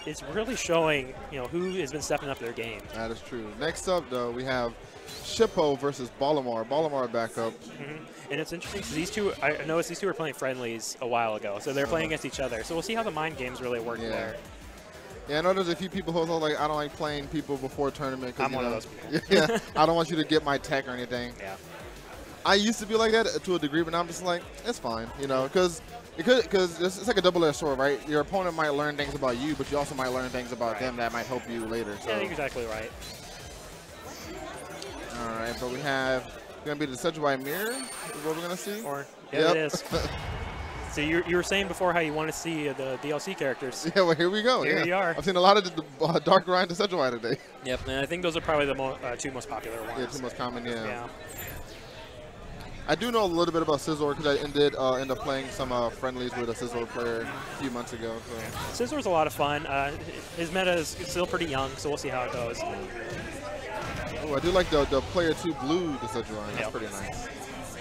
it's really showing, you know, who has been stepping up their game. That is true. Next up, though, we have Shippo versus Bolimar. Bolimar back up. And it's interesting because these two, I noticed these two were playing friendlies a while ago, so they're playing against each other. So we'll see how the mind games really work there. Yeah, I know there's a few people who are like, I don't like playing people before tournament. I'm one of those people. Yeah, I don't want you to get my tech or anything. Yeah. I used to be like that to a degree, but now I'm just like, it's fine, you know, because it's like a double-edged sword, right? Your opponent might learn things about you, but you also might learn things about them that might help you later. So. Yeah, you're exactly right. All right, but we have going to be the Decidueye mirror is what we're going to see. Yeah, it is. So you were saying before how you want to see the DLC characters. Yeah, well, here we go. Here you are. I've seen a lot of the Dark Grind Decidueye today. Yep, and I think those are probably the two most popular ones. Yeah, two most common, I do know a little bit about Scizor because I did end up playing some friendlies with a Scizor player a few months ago. So. Scizor's a lot of fun. His meta is still pretty young, so we'll see how it goes. Oh, I do like the player 2 blue Decidueye. That's pretty nice.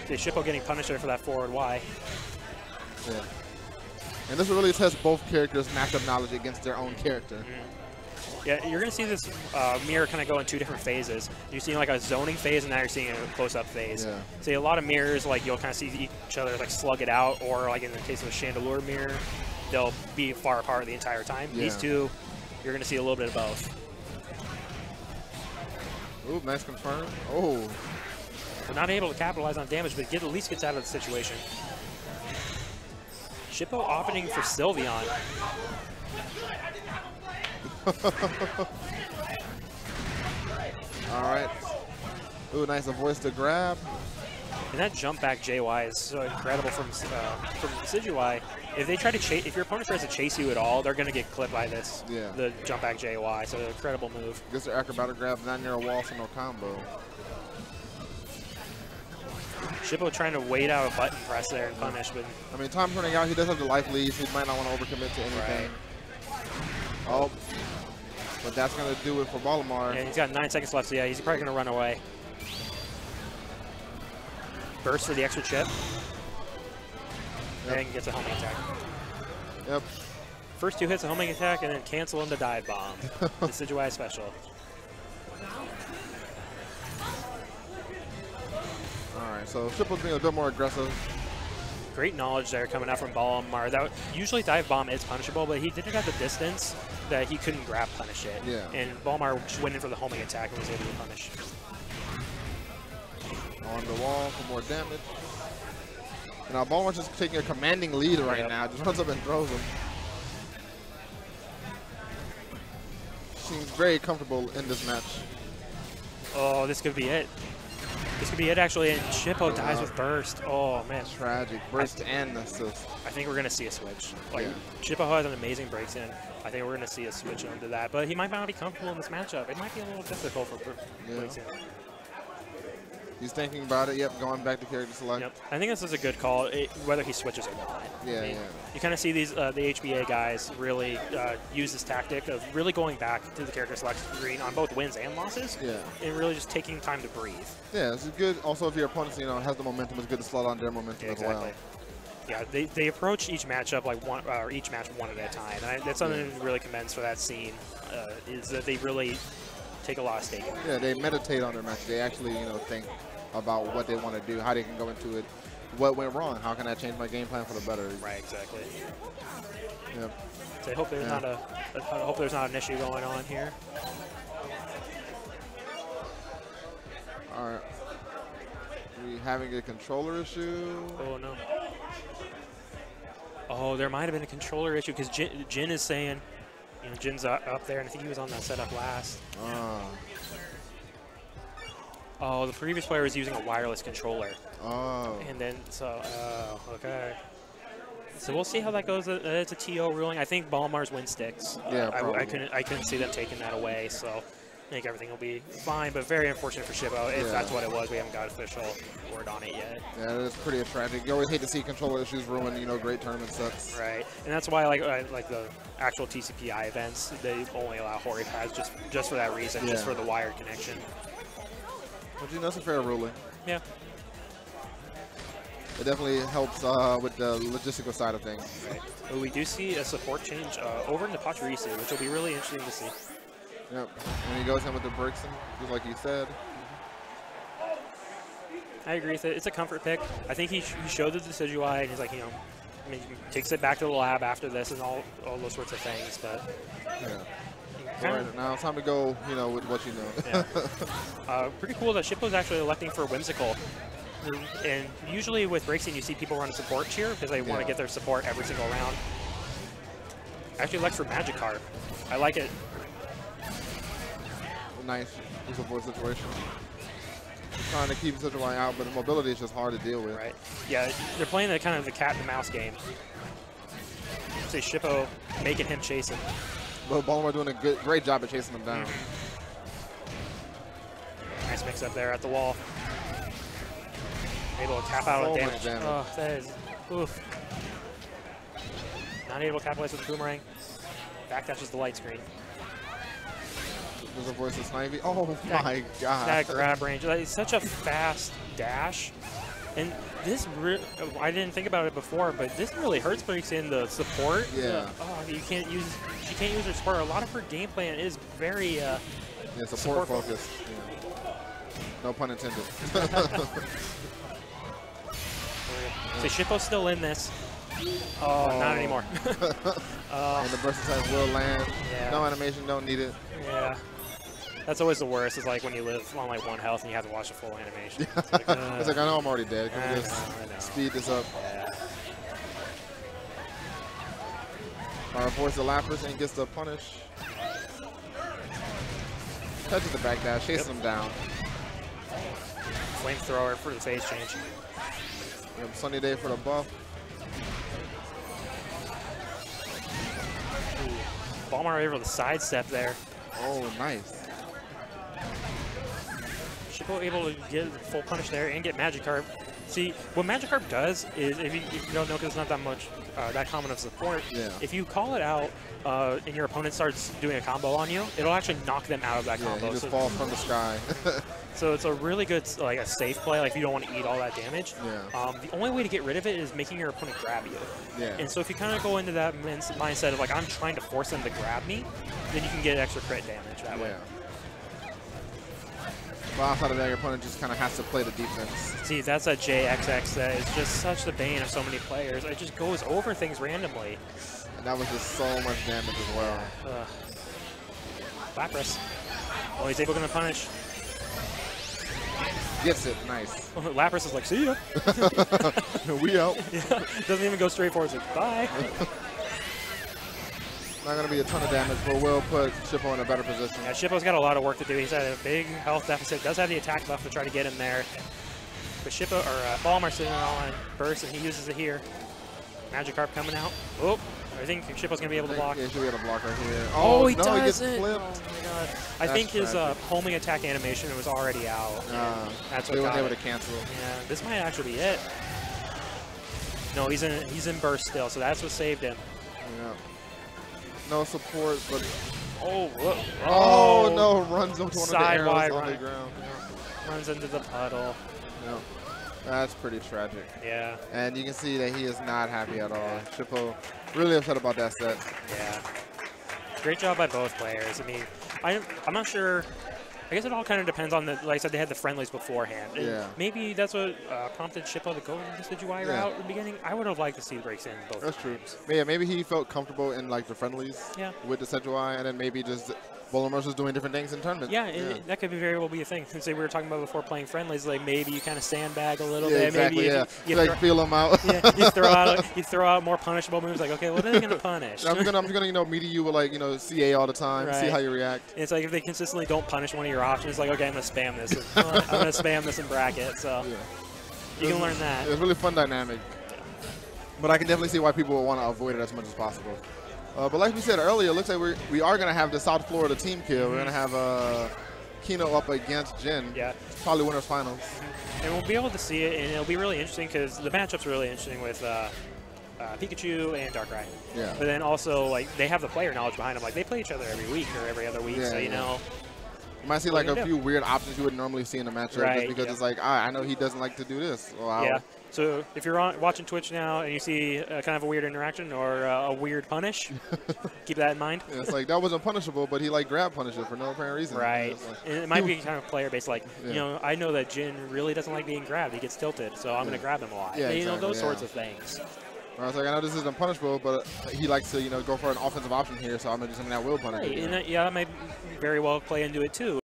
Okay, Shippo getting punished there for that forward Y. Yeah. And this will really test both characters' matchup knowledge against their own character. Yeah, you're going to see this mirror kind of go in two different phases. You're seeing like a zoning phase, and now you're seeing a close-up phase. Yeah. See, a lot of mirrors, like you'll kind of see each other like slug it out, or like in the case of a Chandelure mirror, they'll be far apart the entire time. Yeah. These two, you're going to see a little bit of both. Ooh, nice confirm. Oh. We're not able to capitalize on damage, but at least gets out of the situation. Shippo opting for Sylveon. All right. Ooh, nice avoids the grab. And that jump back JY is so incredible from Decidueye. If they try to chase, if your opponent tries to chase you at all, they're going to get clipped by this. Yeah. The jump back JY. So an incredible move. Gets the acrobatic grab, not near a wall, so no combo. Shippo trying to wait out a button press there and punish, but I mean, time's running out. He does have the life lead, so he might not want to overcommit to anything. Right. Oh, but that's going to do it for Bolimar. Yeah, he's got 9 seconds left, so yeah, he's probably going to run away. Burst for the extra chip. And gets a homing attack. Yep. First 2 hits a homing attack, and then cancel into dive bomb. Decidueye special. Alright, so Shippo's being a bit more aggressive. Great knowledge there coming out from Bolimar. That usually dive bomb is punishable, but he didn't have the distance that he couldn't grab punish it. Yeah. And Bolimar just went in for the homing attack and was able to punish. On the wall for more damage. Now Bolimar's just taking a commanding lead right now. Just runs up and throws him. Seems very comfortable in this match. Oh, this could be it. This could be it, actually, and Shippo dies with Burst. Oh, man. Tragic. Burst and assist. I think we're going to see a switch. Like, Shippo has an amazing breaks in. I think we're going to see a switch onto that. But he might not be comfortable in this matchup. It might be a little difficult for breaks in. He's thinking about it. Yep, going back to character select. Yep. I think this is a good call, whether he switches or not. Yeah, I mean, you kind of see these the HBA guys really use this tactic of really going back to the character select screen on both wins and losses. Yeah. And really just taking time to breathe. Yeah, it's good. Also, if your opponent has the momentum, it's good to slow down their momentum as well. Yeah, they approach each matchup like each match one at a time, and that's something that really commends for that scene is that they really take a lot of stake in it. Yeah, they meditate on their match. They actually, think about what they want to do, how they can go into it, what went wrong, how can I change my game plan for the better. Right, exactly. Yep. So I hope there's not an issue going on here. All right. We having a controller issue? Oh no. Oh, there might have been a controller issue because Jin is saying, Jin's up there, and I think he was on that setup last. Oh, the previous player was using a wireless controller. Oh. And then, okay. So we'll see how that goes. It's a TO ruling. I think Bolimar's win sticks. Yeah, I couldn't see them taking that away, so I think everything will be fine, but very unfortunate for Shippo. If that's what it was, we haven't got official word on it yet. Yeah, it's pretty tragic. You always hate to see controller issues ruin, great tournament sets. Right, and that's why like the actual TCPI events, they only allow Hori pads just for that reason, just for the wired connection. Well, that's a fair ruling. Yeah. it definitely helps with the logistical side of things. Right. But we do see a support change over into Pachirisu, which will be really interesting to see. Yep. And he goes in with the Bergson, just like you said. I agree with it. It's a comfort pick. I think he showed the Decidueye, and he's like, you know, I mean, he takes it back to the lab after this and all those sorts of things. But yeah. All right, now it's time to go, you know, with what you know. Yeah. Pretty cool that Shippo's actually electing for Whimsical. And usually with Breakscene, you see people run a support cheer because they want to get their support every single round. Actually elects for Magikarp. I like it. Nice. It's a voice situation. Trying to keep Decidueye out, but the mobility is just hard to deal with. Right. Yeah, they're playing the kind of the cat and the mouse game. Say Shippo making him chase him. But Bolimar doing a great job at chasing him down. Nice mix up there at the wall. Able to tap out on damage. Oh, that is oof. Not able to capitalize with the boomerang. Backdashes the light screen. There's a voice of Snivy. Oh my god. That grab range. It's such a fast dash. And this, I didn't think about it before, but this really hurts Breakscene the support. Yeah. Oh, she can't use her support. A lot of her game plan is very support focused. Yeah. No pun intended. So Shippo's still in this. Oh, not anymore. And the burst attack will land. Yeah. No animation, don't need it. Yeah. That's always the worst, is like when you live on like 1 health and you have to watch the full animation. It's like, it's like, I know I'm already dead. Can we just speed this up? Yeah. Avoids the Lapras and gets the punish. Touches the back dash, chases him down. Flamethrower for the phase change. Sunny day for the buff. Bolimar able to sidestep there. Oh, nice. Shippo able to get full punish there and get Magikarp. See, what Magikarp does is, if you don't know, because it's not that much, that common of support, if you call it out and your opponent starts doing a combo on you, it'll actually knock them out of that combo. He just falls from the sky. So it's a really good, like a safe play, like if you don't want to eat all that damage. The only way to get rid of it is making your opponent grab you. And so if you kind of go into that mindset of like, I'm trying to force them to grab me, then you can get extra crit damage that way. But outside of that, your opponent just kind of has to play the defense. See, that's a JXX that is just such the bane of so many players. It just goes over things randomly. And that was just so much damage as well. Lapras. Oh, he's able to punish. Gets it, nice. Lapras is like, see ya. We out. Doesn't even go straight forward. It's like, bye. Not going to be a ton of damage, but will put Shippo in a better position. Yeah, Shippo's got a lot of work to do. He's at a big health deficit. Does have the attack buff to try to get him there. But Shippo, or Bolimar sitting on burst, and he uses it here. Magikarp coming out. Oh, I think Shippo's going to be able to block. Yeah, he should be able to block right here. Oh, he no, doesn't. He gets flipped. Oh, my God. I think his homing attack animation was already out. That's what they got were able it. to cancel. Yeah, this might actually be it. No, he's in burst still, so that's what saved him. Yeah. No support, but oh no! Runs into one of the arrows on the ground. Runs into the puddle. No, that's pretty tragic. Yeah. And you can see that he is not happy at all. Shippo really upset about that set. Yeah. Great job by both players. I mean, I'm not sure. I guess it all kind of depends on the, like I said, they had the friendlies beforehand. And maybe that's what prompted Shippo to go into the Decidueye route in the beginning. I would have liked to see breaks in both That's times. true. Yeah, maybe he felt comfortable in like the friendlies with the Decidueye, and then maybe just Bolimar was doing different things in tournaments. Yeah, that could be very well be a thing. Since we were talking about before playing friendlies, like maybe you kind of sandbag a little bit. Exactly, maybe you like feel them out. you throw out more punishable moves. Like, okay, what are they going to punish? I'm gonna meet you with like CA all the time, see how you react. And it's like if they consistently don't punish one of your options, it's like, okay, I'm gonna spam this. I'm gonna spam this in bracket. So you can learn that. It's a really fun dynamic. But I can definitely see why people would want to avoid it as much as possible. But like we said earlier, it looks like we are going to have the South Florida team kill. We're going to have Kino up against Jin. Yeah. Probably winners finals. And we'll be able to see it, and it'll be really interesting because the matchup's really interesting with Pikachu and Darkrai. Yeah. But then also, like, they have the player knowledge behind them. Like, they play each other every week or every other week, so you know. You might see like a few weird options you wouldn't normally see in a matchup just because it's like, I know he doesn't like to do this. So So if you're watching Twitch now and you see kind of a weird interaction or a weird punish, keep that in mind. Yeah, it's like that wasn't punishable, but he like grab punished it for no apparent reason. Right. Like, and it might be kind of player based. Like, you know, I know that Jin really doesn't like being grabbed. He gets tilted, so I'm going to grab him a lot. Yeah, you know, those sorts of things. I was like, I know this isn't punishable, but he likes to, you know, go for an offensive option here, so I'm going to do something that will punish it. And yeah, that might very well play into it too.